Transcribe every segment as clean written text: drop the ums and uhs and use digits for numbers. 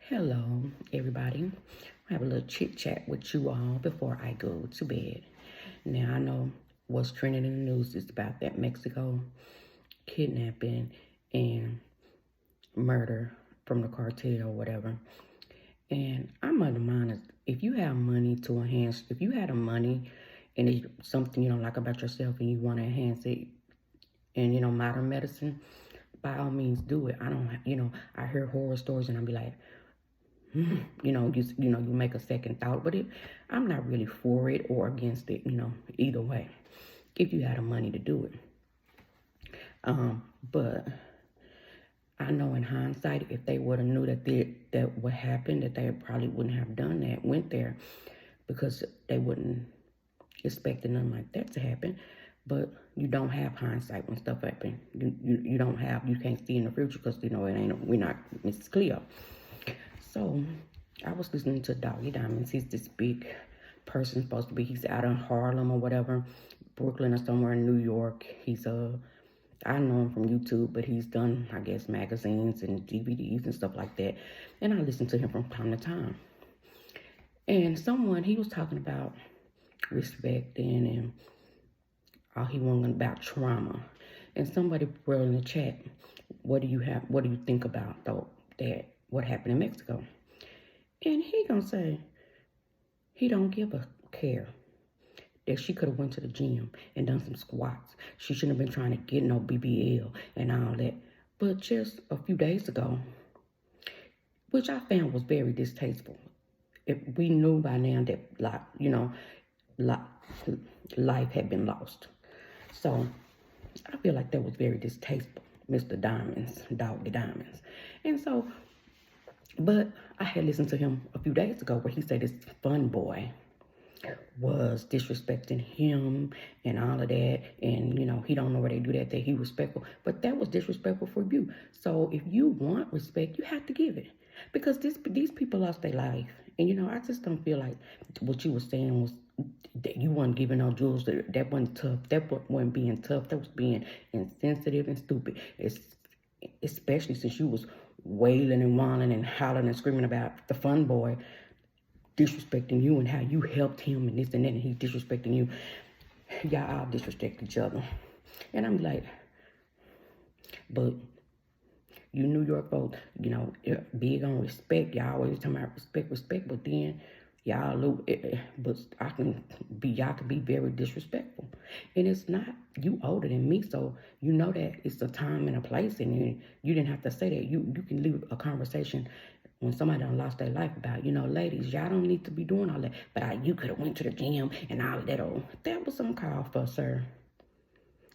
Hello, everybody. I have a little chit chat with you all before I go to bed. Now, I know what's trending in the news is about that Mexico kidnapping and murder from the cartel or whatever. And I'm of the mind is if you have money to enhance, if you had the money and it's something you don't like about yourself and you want to enhance it in, modern medicine, by all means do it. I don't, I hear horror stories and I'll be like, you make a second thought, but I'm not really for it or against it, either way, if you had the money to do it. But I know in hindsight, if they would have knew that what happened, that they probably wouldn't have done that, went there, because they wouldn't expect nothing like that to happen. But you don't have hindsight when stuff happens. You can't see in the future because it's clear. So I was listening to Doggy Diamonds. He's this big person supposed to be. He's out in Harlem or whatever, Brooklyn or somewhere in New York. I know him from YouTube, but he's done, I guess, magazines and DVDs and stuff like that. And I listen to him from time to time. And he was talking about respecting and all he wanted about trauma. And somebody wrote in the chat, what do you think about what happened in Mexico? And he gonna say he don't give a care that she could have went to the gym and done some squats. She shouldn't have been trying to get no BBL and all that. But just a few days ago, which I found was very distasteful. If we knew by now that life had been lost. So I feel like that was very distasteful, Mr. Diamonds, Doggy Diamonds. And so, but I had listened to him a few days ago where he said this fun boy was disrespecting him and all of that, and he don't know where they do that he respectful, but that was disrespectful for you. So if you want respect, you have to give it, because these people lost their life. And I just don't feel like what you were saying was that you weren't giving no jewels. That wasn't tough. That wasn't being tough. That was being insensitive and stupid. Especially since you was wailing and whining and hollering and screaming about the fun boy disrespecting you and how you helped him and this and that, and he's disrespecting you. Y'all all disrespect each other. And I'm like, but you New York folks, big on respect. Y'all always talking about respect, but then y'all y'all can be very disrespectful. And it's not, you older than me, so you know that it's a time and a place, and you didn't have to say that. You can leave a conversation when somebody done lost their life about, ladies, y'all don't need to be doing all that. But you could have went to the gym and all that. That was uncalled for, sir.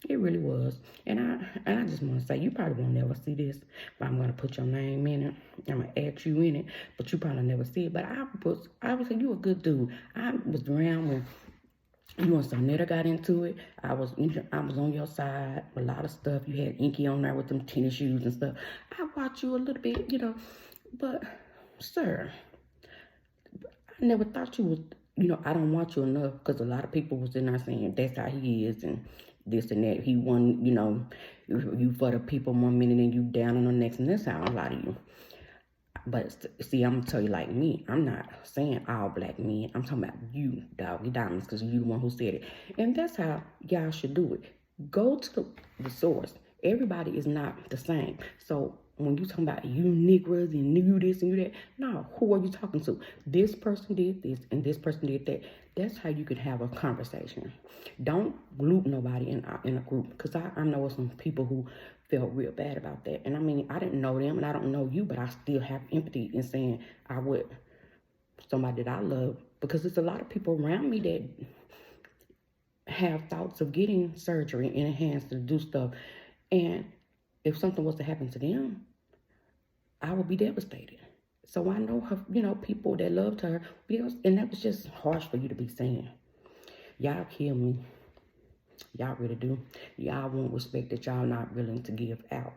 It really was. And I just want to say, you probably won't never see this, but I'm going to put your name in it. I'm going to add you in it, but you probably never see it. But I would say you a good dude. I was around when you and Sonetta got into it. I was on your side. A lot of stuff. You had Inky on there with them tennis shoes and stuff. I watched you a little bit, But, sir, I never thought you was, I don't want you enough, because a lot of people was in there saying that's how he is and this and that. He won, you for the people 1 minute and you down on the next, and that's how a lot of you. But see, I'm going to tell you like me. I'm not saying all black men. I'm talking about you, Doggy Diamonds, because you the one who said it. And that's how y'all should do it. Go to the source. Everybody is not the same. So when you talking about you niggas and you this and you that, no, who are you talking to? This person did this and this person did that. That's how you can have a conversation. Don't group nobody in a group, because I know some people who felt real bad about that. And I mean, I didn't know them and I don't know you, but I still have empathy in saying I would somebody that I love, because there's a lot of people around me that have thoughts of getting surgery in their hands to do stuff. And if something was to happen to them, I would be devastated. So I know her, people that loved her, and that was just harsh for you to be saying. Y'all kill me. Y'all really do. Y'all want respect that y'all not willing to give out.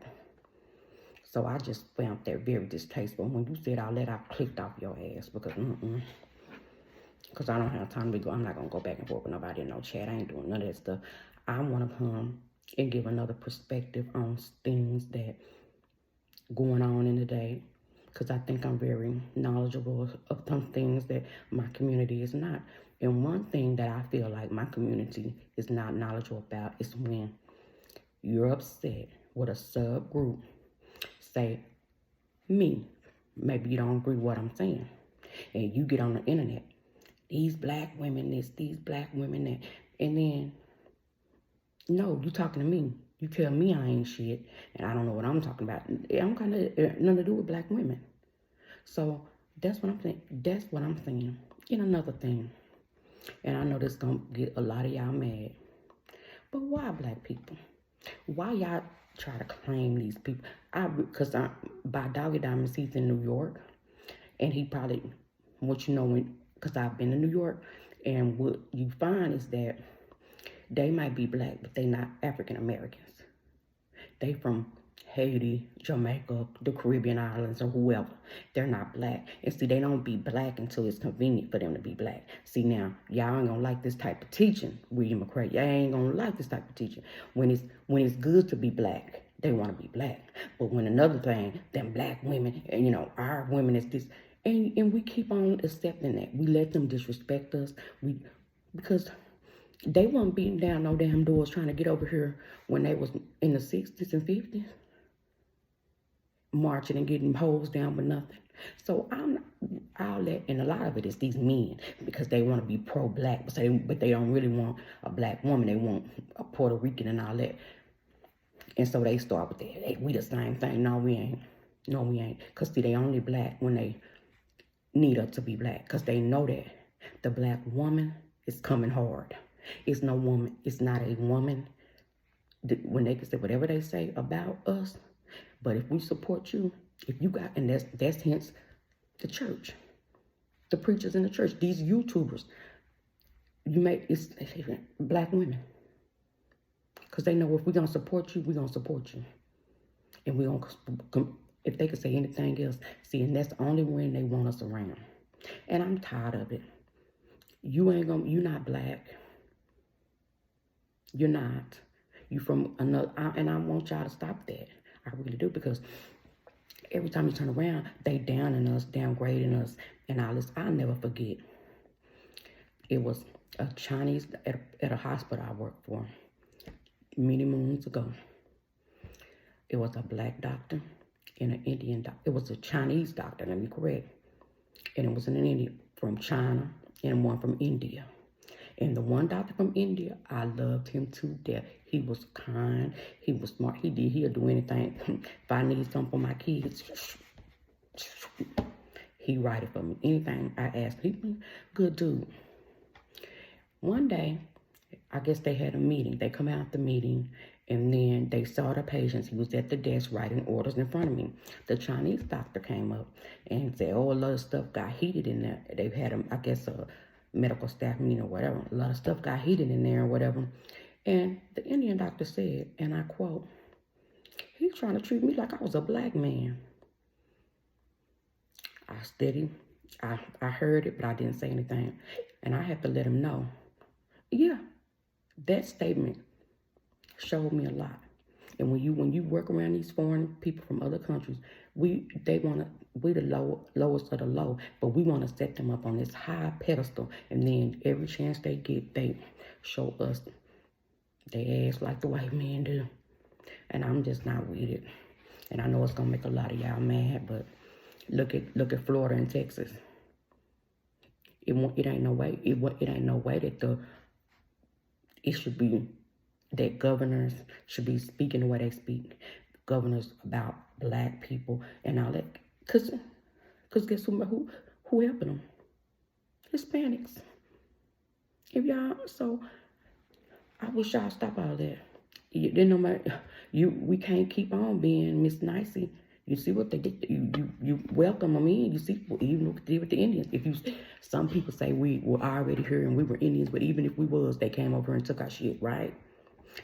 So I just found that very distasteful. When you said all that, I clicked off your ass, because because I don't have time to go. I'm not going to go back and forth with nobody in no chat. I ain't doing none of that stuff. I want to come and give another perspective on things that going on in the day. because I think I'm very knowledgeable of some things that my community is not. And one thing that I feel like my community is not knowledgeable about is when you're upset with a subgroup, say me, maybe you don't agree with what I'm saying, and you get on the internet, these black women this, these black women that, and then, no, you talking to me. You tell me I ain't shit, and I don't know what I'm talking about. I don't kind of nothing to do with black women. So that's what I'm saying. That's what I'm saying. And another thing, and I know this gonna get a lot of y'all mad, but why black people? Why y'all try to claim these people? Because by Doggy Diamonds, he's in New York, and he probably, what you know, because I've been in New York, and what you find is that they might be black, but they not African Americans. They from Haiti, Jamaica, the Caribbean islands, or whoever. They're not black. And see, they don't be black until it's convenient for them to be black. See, now, y'all ain't gonna like this type of teaching, William McCray. Y'all ain't gonna like this type of teaching. When it's good to be black, they want to be black. But when another thing, them black women, and you know, our women is this, and we keep on accepting that. We let them disrespect us. Because they weren't beating down no damn doors trying to get over here when they was in the 60s and 50s, marching and getting holes down with nothing. So and a lot of it is these men, because they want to be pro-black, but they don't really want a black woman. They want a Puerto Rican and all that. And so they start with that. Hey, we the same thing. No, we ain't. No, we ain't. Because see, they only black when they need us to be black. Because they know that the black woman is coming hard. It's no woman. It's not a woman when they can say whatever they say about us. But if we support you, if you got, and that's hence the church, the preachers in the church, these YouTubers, it's black women. Because they know if we're going to support you, we're going to support you. And we're going to, if they could say anything else, see, and that's the only when they want us around. And I'm tired of it. You're not black. You're not. You from another, and I want y'all to stop that. I really do, because every time you turn around, they downing us, downgrading us, and all this. I'll never forget. It was a Chinese at a hospital I worked for many moons ago. It was a black doctor and an Indian doctor. It was a Chinese doctor, let me correct. And it was an Indian from China and one from India. And the one doctor from India, I loved him to death. He was kind. He was smart. He'll do anything. If I need something for my kids, he write it for me. Anything I ask, good dude. One day, I guess they had a meeting. They come out the meeting, and then they saw the patients. He was at the desk writing orders in front of me. The Chinese doctor came up and said, oh, a lot of stuff got heated in there. They've had, I guess, a medical staff meeting or whatever. A lot of stuff got heated in there or whatever. And the Indian doctor said, and I quote, he's trying to treat me like I was a black man. I studied. I heard it, but I didn't say anything. And I had to let him know. Yeah, that statement showed me a lot. And when you work around these foreign people from other countries, we the lowest of the low, but we want to set them up on this high pedestal, and then every chance they get, they show us they ass like the white men do. And I'm just not with it. And I know it's gonna make a lot of y'all mad, but look at Florida and Texas. It ain't no way that it should be that governors should be speaking the way they speak. Governors about black people and all that. Cause guess who helping them? Hispanics. So I wish y'all stop all that. We can't keep on being Miss Nicey. You see what they did? You welcome them in. You see, even what they did with the Indians. Some people say we were already here and we were Indians, but even if we was, they came over and took our shit, right?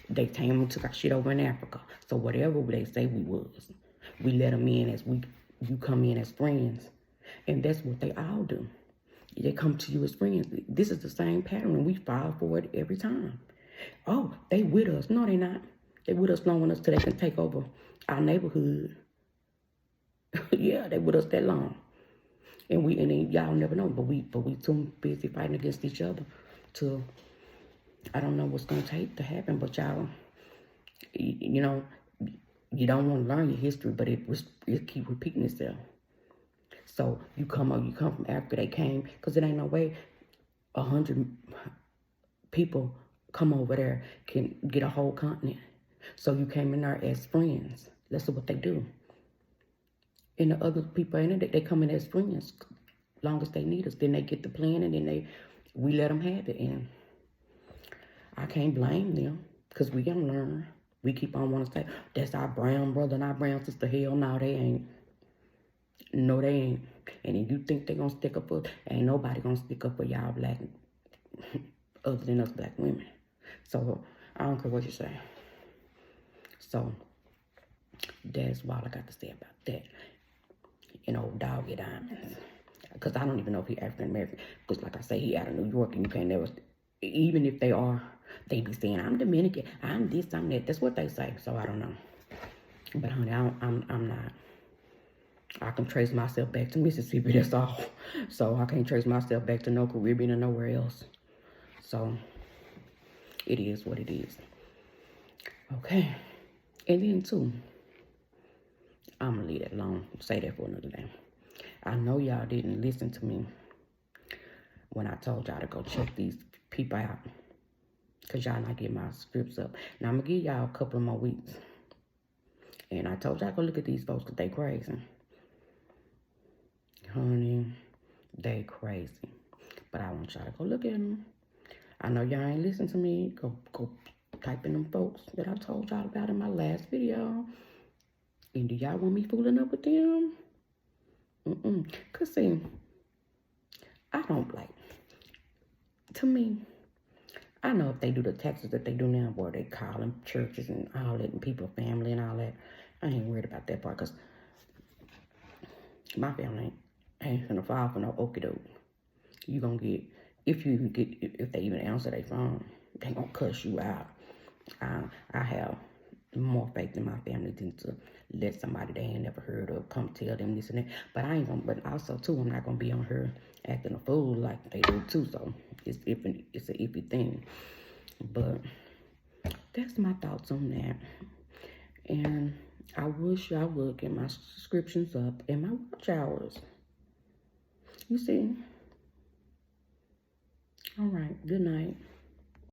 They came and took our shit over in Africa. So whatever they say we was, we let them in you come in as friends. And that's what they all do. They come to you as friends. This is the same pattern, and we fall for it every time. Oh, they with us. No, they not. They with us long enough till they can take over our neighborhood. Yeah, they with us that long. And then y'all never know, but we too busy fighting against each other to, I don't know what's gonna take to happen, but y'all, you know, you don't want to learn your history, but it keep repeating itself. So you come from Africa. They came because it ain't no way 100 people come over there can get a whole continent. So you came in there as friends. That's what they do. And the other people in it, they come in as friends, long as they need us. Then they get the plan, and then we let them have it. And I can't blame them because we gonna learn. We keep on wanting to say that's our brown brother and our brown sister. Hell no, they ain't. No, they ain't. And if you think they gonna stick up for, ain't nobody gonna stick up for y'all black, other than us black women. So I don't care what you say. So that's all I got to say about that. And old Doggy Diamonds, because I don't even know if he African American. Because like I say, he out of New York, and you can't never. Even if they are, they be saying I'm Dominican, I'm this, I'm that. That's what they say. So I don't know. But honey, I'm not. I can trace myself back to Mississippi, that's all. So I can't trace myself back to no Caribbean or nowhere else. So it is what it is. Okay. And then too, I'm gonna leave that alone. Say that for another day. I know y'all didn't listen to me when I told y'all to go check these people out, because y'all not getting my scripts up. Now I'm gonna give y'all a couple of more weeks. And I told y'all go look at these folks because they crazy. Honey, they crazy. But I want y'all to go look at them. I know y'all ain't listen to me. Go type in them folks that I told y'all about in my last video. And do y'all want me fooling up with them? Because see, I don't like, to me, I know if they do the taxes that they do now, boy, they call them churches and all that, and people, family and all that. I ain't worried about that part, because my family ain't gonna fall for no okie doke. You gonna get, if they even answer their phone, they gonna cuss you out. I have more faith in my family than to let somebody they ain't never heard of come tell them this and that. But I ain't gonna, but also too, I'm not gonna be on her acting a fool like they do too. So it's an iffy thing. But that's my thoughts on that. And I wish I would get my subscriptions up and my watch hours. You see? All right. Good night.